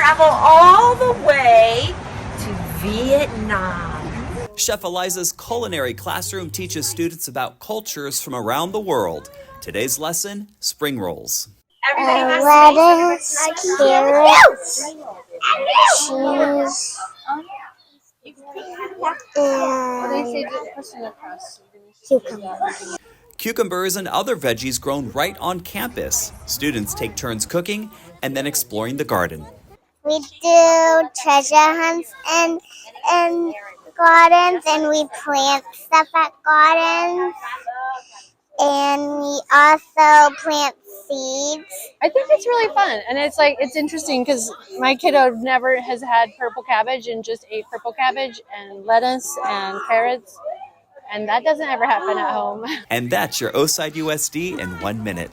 travel all the way to Vietnam. Chef Eliza's culinary classroom teaches students about cultures from around the world. Today's lesson, spring rolls. Lettuce, carrots, cheese, and cucumber. Cucumbers and other veggies grown right on campus. Students take turns cooking and then exploring the garden. We do treasure hunts and gardens, and we plant stuff at gardens, and we also plant seeds. I think it's really fun, and it's interesting because my kiddo never has had purple cabbage and just ate purple cabbage and lettuce and carrots, and that doesn't ever happen at home. And that's your Oside USD in 1 minute.